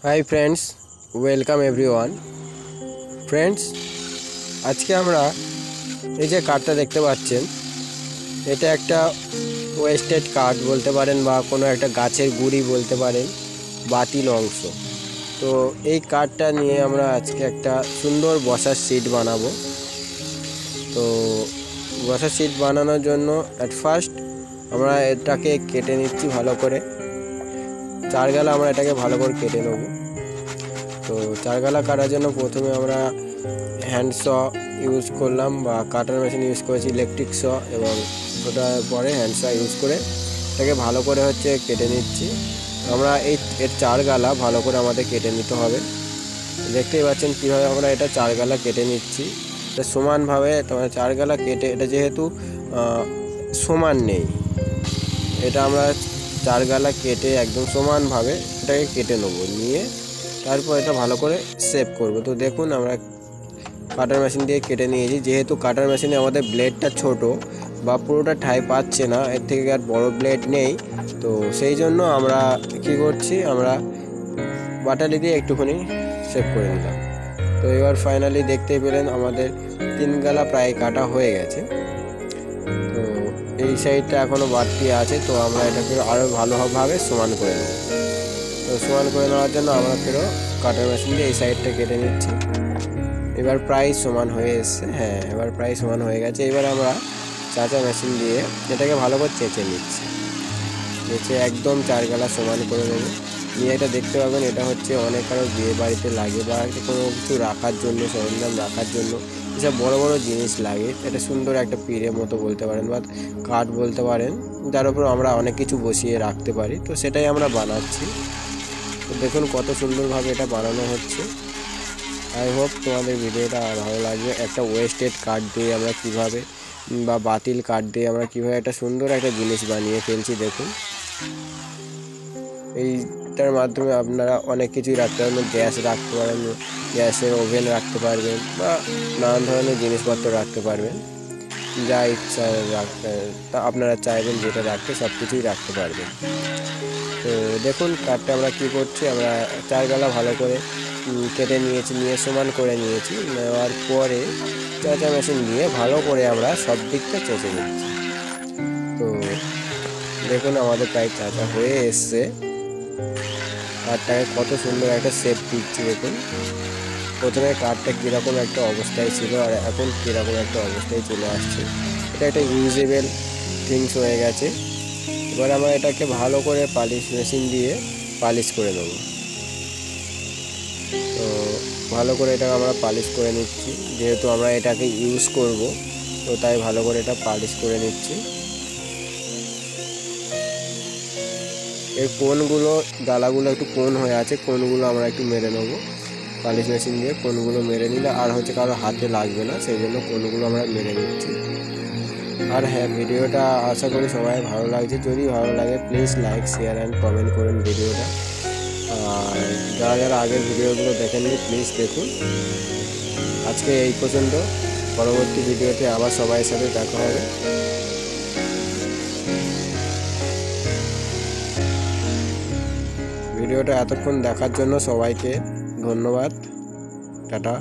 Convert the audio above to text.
Hi friends, welcome everyone. Friends, আজকে আমরা এই যে কার্ডটা দেখতে পাচ্ছেন, এটা একটা ওয়েস্টেড কার্ড বলতে পারেন বা কোনো একটা গাছের গুঁড়ি বলতে পারেন, বাতিল অংশ। তো এই কার্ডটা নিয়ে আমরা আজকে একটা সুন্দর বসার সিট বানাবো। তো বসার সিট বানানোর জন্য অ্যাট ফার্স্ট আমরা এটাকে কেটে নিচ্ছি ভালো করে। চারগালা আমরা এটাকে ভালো করে কেটে নেব। তো চারগালা কাটার জন্য প্রথমে আমরা হ্যান্ড স ইউজ করলাম বা কাটার মেশিন ইউজ করেছি, ইলেকট্রিক স, এবং ওটার পরে হ্যান্ড স ইউজ করে এটাকে ভালো করে কেটে নিচ্ছি। আমরা এর চারগালা ভালো করে আমাদের কেটে নিতে হবে। দেখতেই পাচ্ছেন কীভাবে আমরা এটা চারগালা কেটে নিচ্ছি। এটা সমানভাবে তোমার চারগালা কেটে, এটা যেহেতু সমান নেই, এটা আমরা চারগালা কেটে একদম সমানভাবে এটাকে কেটে নেব, নিয়ে তারপর এটা ভালো করে শেপ করব। তো দেখুন আমরা কাটার মেশিন দিয়ে কেটে নিয়েছি। যেহেতু কাটার মেশিনে আমাদের ব্লেডটা ছোট বা পুরোটা ঠাই পাচ্ছে না, এর থেকে আর বড় ব্লেড নেই, তো সেই জন্য আমরা কি করছি, আমরা বাটালি দিয়ে একটুখানি শেপ করে নিলাম। তো এবার ফাইনালি দেখতেই পেলেন আমাদের 3 গালা প্রায় কাটা হয়ে গেছে। তো এই সাইডটা এখনও বাড়তি আছে, তো আমরা এটাকে আরও ভালোভাবে সমান করে নেব। তো সমান করে নেওয়ার জন্য আমরা ফেরো কাটার মেশিন দিয়ে এই সাইডটা কেটে নিচ্ছি। এবার প্রায় সমান হয়ে এসছে। হ্যাঁ, এবার প্রায় সমান হয়ে গেছে। এবার আমরা চাচা মেশিন দিয়ে এটাকে ভালো করে চেঁচে নিচ্ছি। চেঁচে একদম চারগালা সমান করে দেবো। নিয়ে এটা দেখতে পাবেন, এটা হচ্ছে অনেক কারো বিয়ে বাড়িতে লাগে বা কোনো কিছু রাখার জন্য, সরঞ্জাম রাখার জন্য, এসব বড় বড় জিনিস লাগে। এটা সুন্দর একটা পিঁড়ের মতো বলতে পারেন বা কাঠ বলতে পারেন, যার উপর আমরা অনেক কিছু বসিয়ে রাখতে পারি। তো সেটাই আমরা বানাচ্ছি। তো দেখুন কত সুন্দরভাবে এটা বানানো হচ্ছে। আই হোপ তোমাদের ভিডিওটা ভালো লাগবে। একটা ওয়েস্টেড কার্ড দিয়ে আমরা কীভাবে বা বাতিল কার্ড দিয়ে আমরা কীভাবে একটা সুন্দর একটা জিনিস বানিয়ে ফেলছি। দেখুন, এইটার মাধ্যমে আপনারা অনেক কিছুই রাখতে পারবেন। গ্যাস রাখতে পারেন, গ্যাসের ওভেন রাখতে পারবেন বা নানান ধরনের জিনিসপত্র রাখতে পারবেন। যা ইচ্ছা রাখতে আপনারা চাইবেন যেটা রাখতে, সব কিছুই রাখতে পারবেন। তো দেখুন কাঠটা আমরা কী করছি, আমরা চারগালা ভালো করে কেটে নিয়েছি, নিয়ে সমান করে নিয়েছি। নেওয়ার পরে চাচা মেশিন দিয়ে ভালো করে আমরা সব দিকটা চেঁচে নিচ্ছি। তো দেখুন আমাদের প্রায় চাচা হয়ে এসছে। কাঠটাকে কত সুন্দর একটা শেপ দিচ্ছি। দেখুন প্রথমে কাঠটা কীরকম একটা অবস্থায় ছিল আর এখন কীরকম একটা অবস্থায় চলে আসছে। এটা একটা ইউজেবল থিংস হয়ে গেছে। এবার আমরা এটাকে ভালো করে পালিশ মেশিন দিয়ে পালিশ করে নেব। তো ভালো করে এটাকে আমরা পালিশ করে নিচ্ছি, যেহেতু আমরা এটাকে ইউজ করব, তো তাই ভালো করে এটা পালিশ করে নিচ্ছি। এর কোণগুলো, গালাগুলো একটু কোণ হয়ে আছে, কোণগুলো আমরা একটু মেরে নেব পালিশ মেশিন দিয়ে। কোণগুলো মেরে নিলে আর কারো হাতে লাগবে না, সেই জন্য কোণগুলো আমরা মেরে নিচ্ছি। আর হ্যাঁ, ভিডিওটা আশা করি সবাই ভালো লাগছে। যদি ভালো লাগে please like, share and comment করুন ভিডিওটা। আর যারা যারা আগের ভিডিওগুলো দেখেননি প্লিজ দেখুন। আজকে এই পর্যন্ত, পরবর্তী ভিডিওতে আবার সবাই সাথে দেখা হবে। ভিডিওটা এতক্ষণ দেখার জন্য সবাইকে ধন্যবাদ। টাটা।